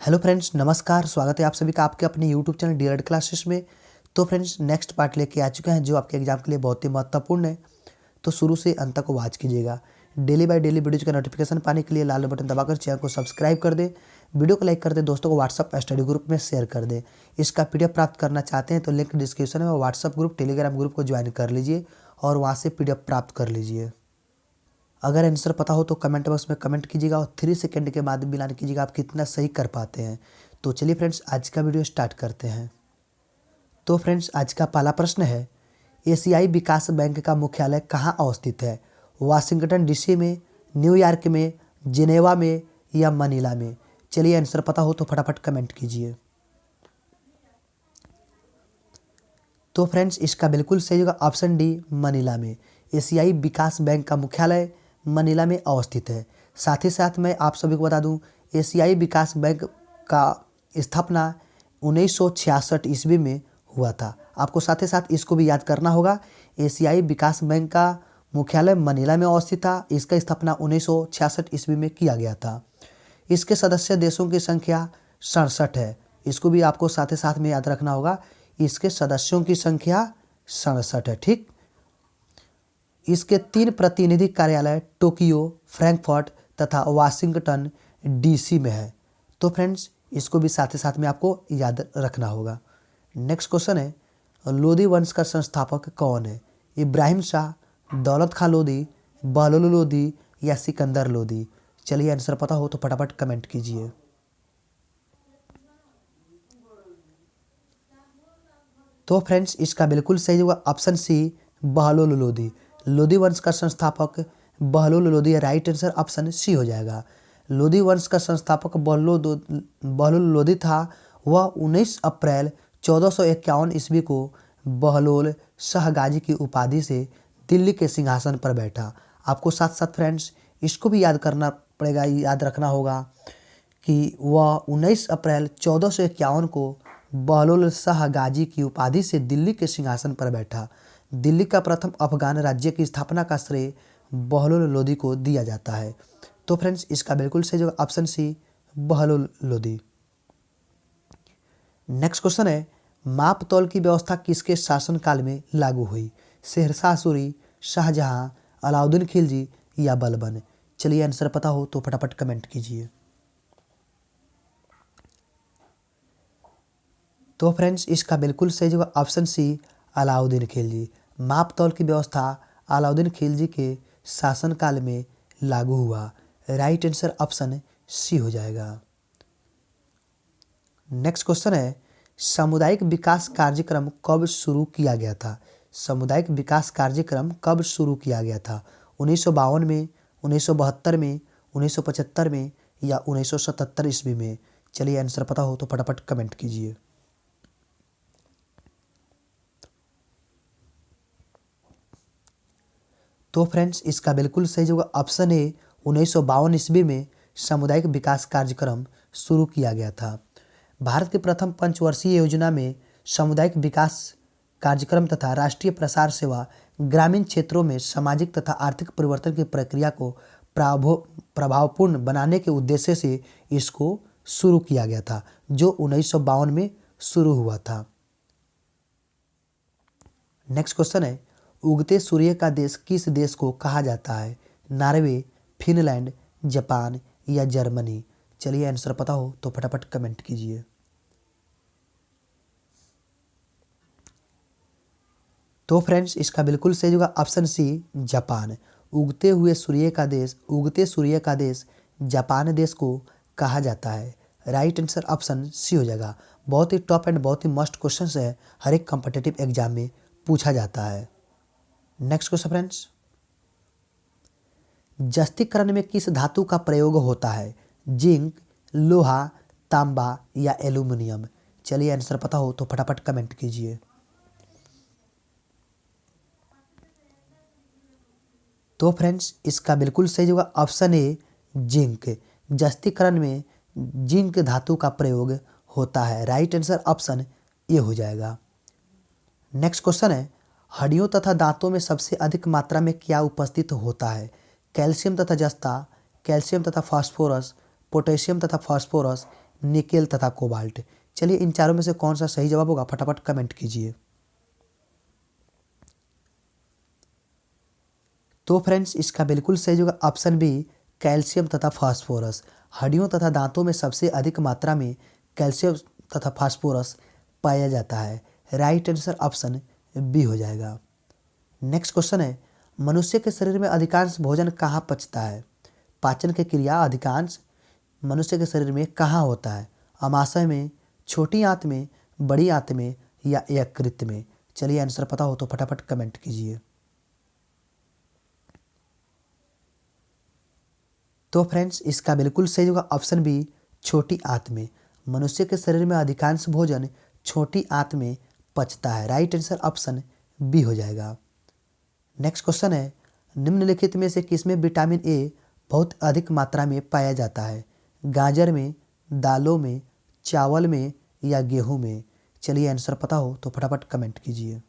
Hello friends, नमस्कार। स्वागत है आप सभी का आपके अपने यूट्यूब चैनल डी क्लासेस में। तो फ्रेंड्स, नेक्स्ट पार्ट लेके आ चुके हैं जो आपके एग्जाम के लिए बहुत ही महत्वपूर्ण है। तो शुरू से अंत तक को वॉच कीजिएगा। डेली बाय डेली वीडियोज का नोटिफिकेशन पाने के लिए लाल बटन दबाकर चैनल को सब्सक्राइब कर दें, वीडियो को लाइक कर दें, दोस्तों को व्हाट्सअप स्टडी ग्रुप में शेयर कर दें। इसका PDF प्राप्त करना चाहते हैं तो लिंक डिस्क्रिप्शन में व्हाट्सअप ग्रुप, टेलीग्राम ग्रुप को ज्वाइन कर लीजिए और वहाँ से PDF प्राप्त कर लीजिए। अगर आंसर पता हो तो कमेंट बॉक्स में कमेंट कीजिएगा और 3 सेकंड के बाद मिलान कीजिएगा आप कितना सही कर पाते हैं। तो चलिए फ्रेंड्स, आज का वीडियो स्टार्ट करते हैं। तो फ्रेंड्स, आज का पहला प्रश्न है, एशियाई विकास बैंक का मुख्यालय कहाँ अवस्थित है? वाशिंगटन DC में, न्यूयॉर्क में, जिनेवा में या मनीला में? चलिए, आंसर पता हो तो फटाफट कमेंट कीजिए। तो फ्रेंड्स, इसका बिल्कुल सही होगा ऑप्शन डी, मनीला में। एशियाई विकास बैंक का मुख्यालय मनीला में अवस्थित है। साथ ही साथ मैं आप सभी को बता दूं, एशियाई विकास बैंक का स्थापना 1966 ईस्वी में हुआ था। आपको साथ ही साथ इसको भी याद करना होगा। एशियाई विकास बैंक का मुख्यालय मनीला में अवस्थित था। इसका स्थापना 1966 ईस्वी में किया गया था। इसके सदस्य देशों की संख्या 67 है। इसको भी आपको साथ ही साथ में याद रखना होगा। इसके सदस्यों की संख्या 67 है। ठीक, इसके 3 प्रतिनिधि कार्यालय टोक्यो, फ्रैंकफर्ट तथा वाशिंगटन DC में है। तो फ्रेंड्स, इसको भी साथ ही साथ में आपको याद रखना होगा। नेक्स्ट क्वेश्चन है, लोदी वंश का संस्थापक कौन है? इब्राहिम शाह, दौलत खां लोदी, बहलोल लोदी या सिकंदर लोदी? चलिए, आंसर पता हो तो फटाफट कमेंट कीजिए। तो फ्रेंड्स, इसका बिल्कुल सही होगा ऑप्शन सी, बहलोल लोदी। लोदी वंश का संस्थापक Bahlol Lodi, right answer option C हो जाएगा। लोदी वंश का संस्थापक बहलोल लोदी था। वह 19 अप्रैल 1451 ईस्वी को बहलोल शाह गाजी की उपाधि से दिल्ली के सिंहासन पर बैठा। आपको साथ साथ फ्रेंड्स इसको भी याद करना पड़ेगा, याद रखना होगा कि वह 19 अप्रैल 1451 को बहलोल शाह गाजी की उपाधि से दिल्ली के सिंहासन पर बैठा। दिल्ली का प्रथम अफगान राज्य की स्थापना का श्रेय बहलोल लोदी को दिया जाता है। तो फ्रेंड्स, इसका बिल्कुल सही जवाब option C, Bahlol Lodi. Next question है, माप तौल की व्यवस्था किसके शासनकाल में लागू हुई? शेरशाह सूरी, शाहजहां, अलाउद्दीन खिलजी या बलबन? चलिए, आंसर पता हो तो फटाफट कमेंट कीजिए। तो फ्रेंड्स, इसका बिल्कुल सही जवाब ऑप्शन सी, अलाउद्दीन खिलजी। माप तौल की व्यवस्था अलाउद्दीन खिलजी के शासनकाल में लागू हुआ। राइट आंसर ऑप्शन सी हो जाएगा। नेक्स्ट क्वेश्चन है, सामुदायिक विकास कार्यक्रम कब शुरू किया गया था? सामुदायिक विकास कार्यक्रम कब शुरू किया गया था? 1952 में, 1972 में, 1975 में या 1977 ईस्वी में? चलिए, आंसर पता हो तो फटाफट कमेंट कीजिए। तो फ्रेंड्स, इसका बिल्कुल सही जवाब ऑप्शन ए, 1952 ईस्वी में सामुदायिक विकास कार्यक्रम शुरू किया गया था। भारत की प्रथम पंचवर्षीय योजना में सामुदायिक विकास कार्यक्रम तथा राष्ट्रीय प्रसार सेवा ग्रामीण क्षेत्रों में सामाजिक तथा आर्थिक परिवर्तन की प्रक्रिया को प्रभावपूर्ण बनाने के उद्देश्य से इसको शुरू किया गया था, जो 1952 में शुरू हुआ था। नेक्स्ट क्वेश्चन है, उगते सूर्य का देश किस देश को कहा जाता है? नॉर्वे, फिनलैंड, जापान या जर्मनी? चलिए, आंसर पता हो तो फटाफट कमेंट कीजिए। तो फ्रेंड्स, इसका बिल्कुल सही होगा ऑप्शन सी, जापान। उगते सूर्य का देश जापान देश को कहा जाता है। राइट आंसर ऑप्शन सी हो जाएगा। बहुत ही टॉप एंड बहुत ही मस्ट क्वेश्चन है, हर एक कॉम्पिटिटिव एग्जाम में पूछा जाता है। नेक्स्ट क्वेश्चन फ्रेंड्स, जस्तीकरण में किस धातु का प्रयोग होता है? जिंक, लोहा, तांबा या एल्यूमिनियम? चलिए, आंसर पता हो तो फटाफट कमेंट कीजिए। तो फ्रेंड्स, इसका बिल्कुल सही होगा ऑप्शन ए, जिंक। जस्तीकरण में जिंक धातु का प्रयोग होता है। राइट आंसर ऑप्शन ए हो जाएगा। नेक्स्ट क्वेश्चन है, हड्डियों तथा दांतों में सबसे अधिक मात्रा में क्या उपस्थित होता है? कैल्शियम तथा जस्ता, कैल्शियम तथा फास्फोरस, पोटेशियम तथा फास्फोरस निकेल तथा कोबाल्ट। चलिए इन चारों में से कौन सा सही जवाब होगा, फटाफट कमेंट कीजिए। तो फ्रेंड्स इसका बिल्कुल सही होगा ऑप्शन बी, कैल्शियम तथा फास्फोरस। हड्डियों तथा दांतों में सबसे अधिक मात्रा में कैल्शियम तथा फास्फोरस पाया जाता है। राइट आंसर ऑप्शन बी हो जाएगा। नेक्स्ट क्वेश्चन है, मनुष्य के शरीर में अधिकांश भोजन कहाँ पचता है? पाचन की क्रिया अधिकांश मनुष्य के शरीर में कहाँ होता है? अमाशय में, छोटी आंत में, बड़ी आंत में या यकृत में? चलिए आंसर पता हो तो फटाफट कमेंट कीजिए। तो फ्रेंड्स इसका बिल्कुल सही होगा ऑप्शन बी, छोटी आंत में। मनुष्य के शरीर में अधिकांश भोजन छोटी आंत में पचता है। राइट आंसर ऑप्शन बी हो जाएगा। नेक्स्ट क्वेश्चन है, निम्नलिखित में से किसमें विटामिन ए बहुत अधिक मात्रा में पाया जाता है? गाजर में, दालों में, चावल में या गेहूं में? चलिए आंसर पता हो तो फटाफट कमेंट कीजिए।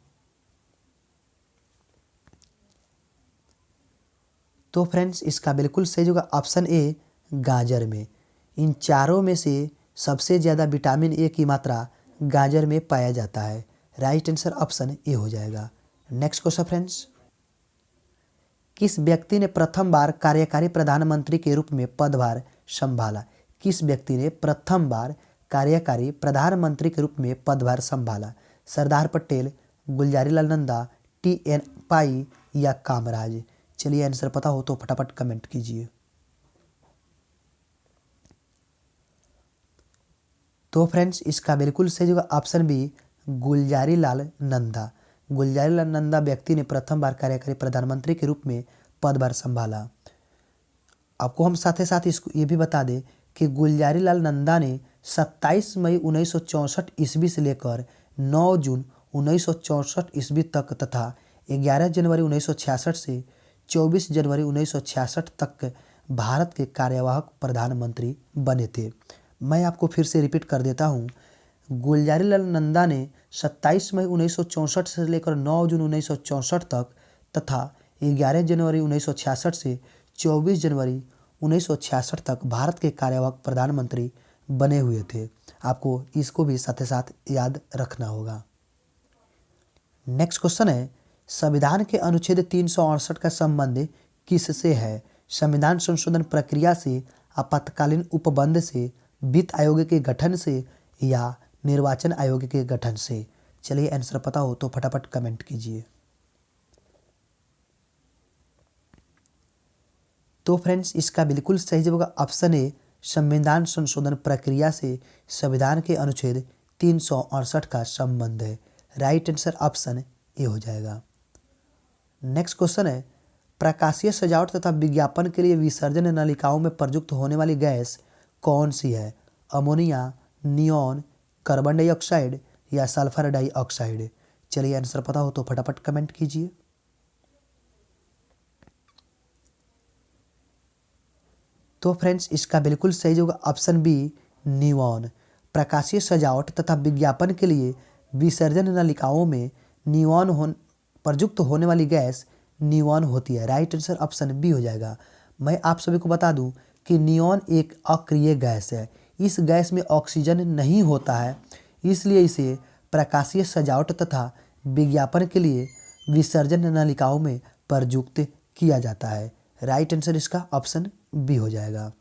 तो फ्रेंड्स इसका बिल्कुल सही होगा ऑप्शन ए, गाजर में। इन चारों में से सबसे ज़्यादा विटामिन ए की मात्रा गाजर में पाया जाता है। राइट आंसर ऑप्शन ए हो जाएगा। नेक्स्ट क्वेश्चन फ्रेंड्स, किस व्यक्ति ने प्रथम बार कार्यकारी प्रधानमंत्री के रूप में पदभार संभाला? किस व्यक्ति ने प्रथम बार कार्यकारी प्रधानमंत्री के रूप में पदभार संभाला? सरदार पटेल, गुलजारीलाल नंदा, टी.एन. पाई या कामराज? चलिए आंसर पता हो तो फटाफट कमेंट कीजिए। तो फ्रेंड्स इसका बिल्कुल सही होगा ऑप्शन बी, गुलजारीलाल नंदा। गुलजारीलाल नंदा व्यक्ति ने प्रथम बार कार्यकारी प्रधानमंत्री के रूप में पदभार संभाला। आपको हम साथ ही साथ इसको ये भी बता दें कि गुलजारीलाल नंदा ने 27 मई 1964 ईस्वी से लेकर 9 जून 1964 ईस्वी तक तथा 11 जनवरी 1966 से 24 जनवरी 1966 तक भारत के कार्यवाहक प्रधानमंत्री बने थे। मैं आपको फिर से रिपीट कर देता हूँ, गुलजारीलाल नंदा ने 27 मई 1964 से लेकर 9 जून 1964 तक तथा 11 जनवरी 1966 से 24 जनवरी 1966 तक भारत के कार्यवाहक प्रधानमंत्री बने हुए थे। आपको इसको भी साथ ही साथ याद रखना होगा। नेक्स्ट क्वेश्चन है, संविधान के अनुच्छेद 368 का संबंध किससे है? संविधान संशोधन प्रक्रिया से, आपातकालीन उपबंध से, वित्त आयोग के गठन से या निर्वाचन आयोग के गठन से? चलिए आंसर पता हो तो फटाफट कमेंट कीजिए। तो फ्रेंड्स इसका बिल्कुल सही जवाब होगा ऑप्शन ए, संविधान संशोधन प्रक्रिया से संविधान के अनुच्छेद 368 का संबंध है। राइट आंसर ऑप्शन ए हो जाएगा। नेक्स्ट क्वेश्चन है, प्रकाशीय सजावट तथा विज्ञापन के लिए विसर्जन नलिकाओं में प्रयुक्त होने वाली गैस कौन सी है? अमोनिया, नियॉन, कार्बन डाइऑक्साइड या सल्फर डाइऑक्साइड? चलिए आंसर पता हो तो फटाफट कमेंट कीजिए। तो फ्रेंड्स इसका बिल्कुल सही होगा ऑप्शन बी, नियॉन। प्रकाशीय सजावट तथा विज्ञापन के लिए विसर्जन नलिकाओं में प्रयुक्त होने वाली गैस नियॉन होती है। राइट आंसर ऑप्शन बी हो जाएगा। मैं आप सभी को बता दूं कि नियॉन एक अक्रिय गैस है। इस गैस में ऑक्सीजन नहीं होता है, इसलिए इसे प्रकाशीय सजावट तथा विज्ञापन के लिए विसर्जन नलिकाओं में प्रयुक्त किया जाता है। राइट आंसर इसका ऑप्शन बी हो जाएगा।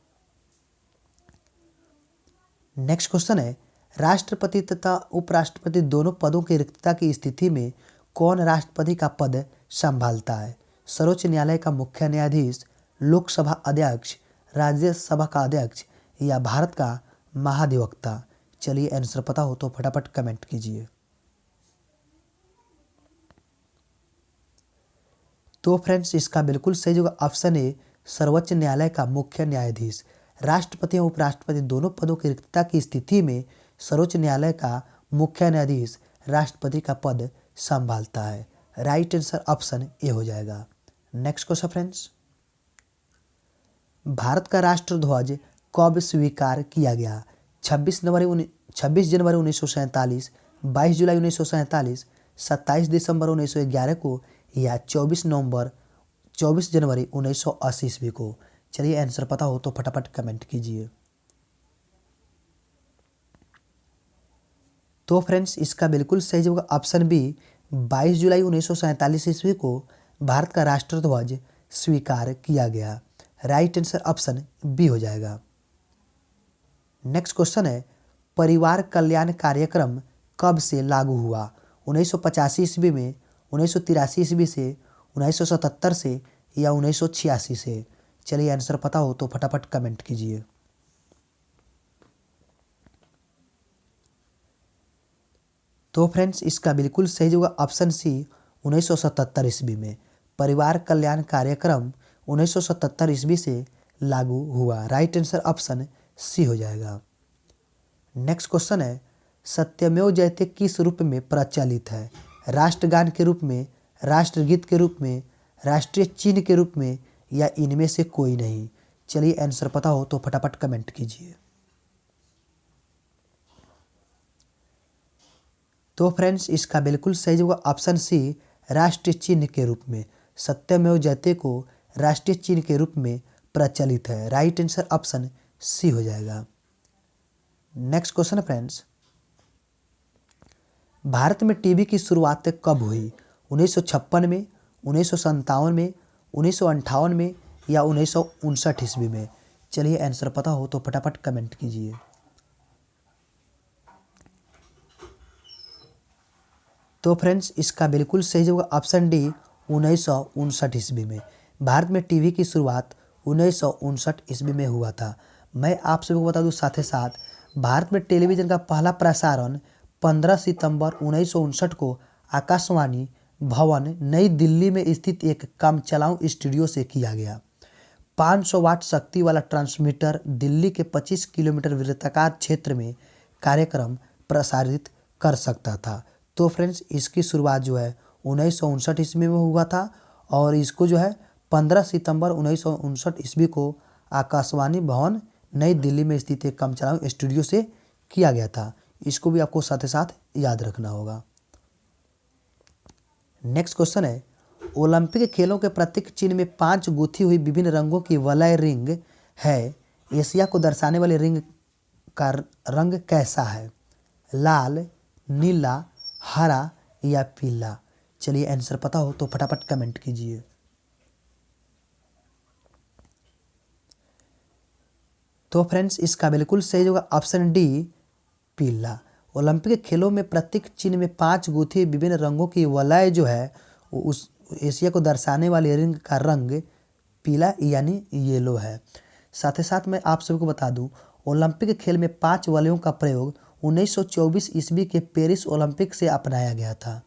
नेक्स्ट क्वेश्चन है, राष्ट्रपति तथा उपराष्ट्रपति दोनों पदों की रिक्तता की स्थिति में कौन राष्ट्रपति का पद संभालता है? सर्वोच्च न्यायालय का मुख्य न्यायाधीश, लोकसभा अध्यक्ष, राज्यसभा का अध्यक्ष या भारत का महाधिवक्ता? चलिए आंसर पता हो तो फटाफट कमेंट कीजिए। तो फ्रेंड्स इसका बिल्कुल सही होगा ऑप्शन ए, सर्वोच्च न्यायालय का मुख्य न्यायाधीश। राष्ट्रपति और उपराष्ट्रपति दोनों पदों की रिक्तता की स्थिति में सर्वोच्च न्यायालय का मुख्य न्यायाधीश राष्ट्रपति का पद संभालता है। राइट आंसर ऑप्शन ए हो जाएगा। नेक्स्ट क्वेश्चन फ्रेंड्स, भारत का राष्ट्रध्वज कब स्वीकार किया गया? 26 जनवरी 1947, 22 जुलाई 1947, 27 दिसंबर 1911 को या 24 जनवरी 1980 ईस्वी को? चलिए आंसर पता हो तो फटाफट कमेंट कीजिए। तो फ्रेंड्स इसका बिल्कुल सही जवाब होगा ऑप्शन बी, 22 जुलाई 1947 ईस्वी को भारत का राष्ट्रध्वज स्वीकार किया गया। राइट आंसर ऑप्शन बी हो जाएगा। नेक्स्ट क्वेश्चन है, परिवार कल्याण कार्यक्रम कब से लागू हुआ? 1985 ईस्वी में, 1983 ईस्वी से, 1977 से या 1986 से? चलिए आंसर पता हो तो फटाफट कमेंट कीजिए। तो फ्रेंड्स इसका बिल्कुल सही जवाब ऑप्शन सी, 1977 ईस्वी में। परिवार कल्याण कार्यक्रम 1977 ईस्वी से लागू हुआ। राइट आंसर ऑप्शन सी हो जाएगा। नेक्स्ट क्वेश्चन है, सत्यमेव जयते किस रूप में प्रचलित है? राष्ट्रगान के रूप में, राष्ट्रगीत के रूप में, राष्ट्रीय चिन्ह के रूप में या इनमें से कोई नहीं? चलिए आंसर पता हो तो फटाफट कमेंट कीजिए। तो फ्रेंड्स इसका बिल्कुल सही जवाब ऑप्शन सी, राष्ट्रीय चिन्ह के रूप में। सत्यमेव जयते को राष्ट्रीय चिन्ह के रूप में प्रचलित है। राइट आंसर ऑप्शन सी हो जाएगा। नेक्स्ट क्वेश्चन फ्रेंड्स, भारत में टीवी की शुरुआत कब हुई? 1956 में, 1957 में, 1958 में या 1959 ईस्वी में? चलिए आंसर पता हो तो फटाफट कमेंट कीजिए। तो फ्रेंड्स इसका बिल्कुल सही जवाब ऑप्शन डी, 1959 ईस्वी में। भारत में टीवी की शुरुआत 1959 ईस्वी में हुआ था। मैं आप सभी को बता दूं साथ ही साथ भारत में टेलीविज़न का पहला प्रसारण 15 सितंबर 1959 को आकाशवाणी भवन नई दिल्ली में स्थित एक कामचलाऊ स्टूडियो से किया गया। 500 वाट शक्ति वाला ट्रांसमीटर दिल्ली के 25 किलोमीटर वृत्ताकार क्षेत्र में कार्यक्रम प्रसारित कर सकता था। तो फ्रेंड्स इसकी शुरुआत जो है 1959 ईस्वी में हुआ था और इसको जो है 15 सितंबर 1959 ईस्वी को आकाशवाणी भवन नई दिल्ली में स्थित एक कामचलाऊ स्टूडियो से किया गया था। इसको भी आपको साथ ही साथ याद रखना होगा। नेक्स्ट क्वेश्चन है, ओलंपिक खेलों के प्रतीक चिन्ह में 5 गुथी हुई विभिन्न रंगों की वलय रिंग है। एशिया को दर्शाने वाली रिंग का रंग कैसा है? लाल, नीला, हरा या पीला? चलिए आंसर पता हो तो फटाफट कमेंट कीजिए। तो फ्रेंड्स इसका बिल्कुल सही होगा ऑप्शन डी, पीला। ओलंपिक खेलों में प्रतीक चिन्ह में 5 गुथी विभिन्न रंगों की वलय जो है उस एशिया को दर्शाने वाली रिंग का रंग पीला यानी येलो है। साथ ही साथ मैं आप सभी को बता दूं, ओलंपिक खेल में 5 वलयों का प्रयोग 1924 ईस्वी के पेरिस ओलंपिक से अपनाया गया था,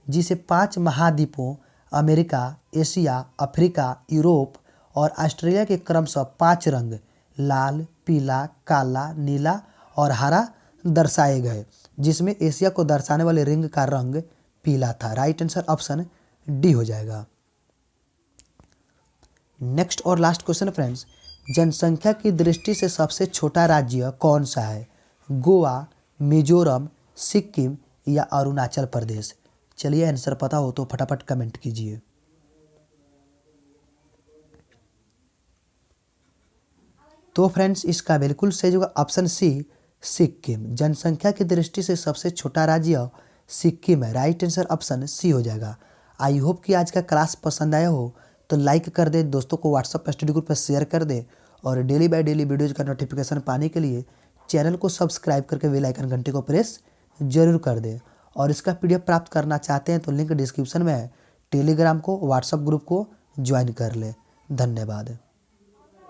जिसे 5 महाद्वीपों अमेरिका, एशिया, अफ्रीका, यूरोप और ऑस्ट्रेलिया के क्रमशः 5 रंग लाल, पीला, काला, नीला और हरा दर्शाए गए, जिसमें एशिया को दर्शाने वाले रिंग का रंग पीला था। राइट आंसर ऑप्शन डी हो जाएगा। नेक्स्ट और लास्ट क्वेश्चन फ्रेंड्स, जनसंख्या की दृष्टि से सबसे छोटा राज्य कौन सा है? गोवा, मिजोरम, सिक्किम या अरुणाचल प्रदेश? चलिए आंसर पता हो तो फटाफट कमेंट कीजिए। तो फ्रेंड्स इसका बिल्कुल सही होगा ऑप्शन सी, सिक्किम। जनसंख्या की दृष्टि से सबसे छोटा राज्य सिक्किम है। राइट आंसर ऑप्शन सी हो जाएगा। आई होप कि आज का क्लास पसंद आया हो तो लाइक कर दे, दोस्तों को व्हाट्सअप स्टडी ग्रुप पर शेयर कर दे और डेली बाय डेली वीडियोज़ का नोटिफिकेशन पाने के लिए चैनल को सब्सक्राइब करके बेल आइकन घंटे को प्रेस जरूर कर दे। और इसका PDF प्राप्त करना चाहते हैं तो लिंक डिस्क्रिप्शन में है, टेलीग्राम को, व्हाट्सअप ग्रुप को ज्वाइन कर ले। धन्यवाद।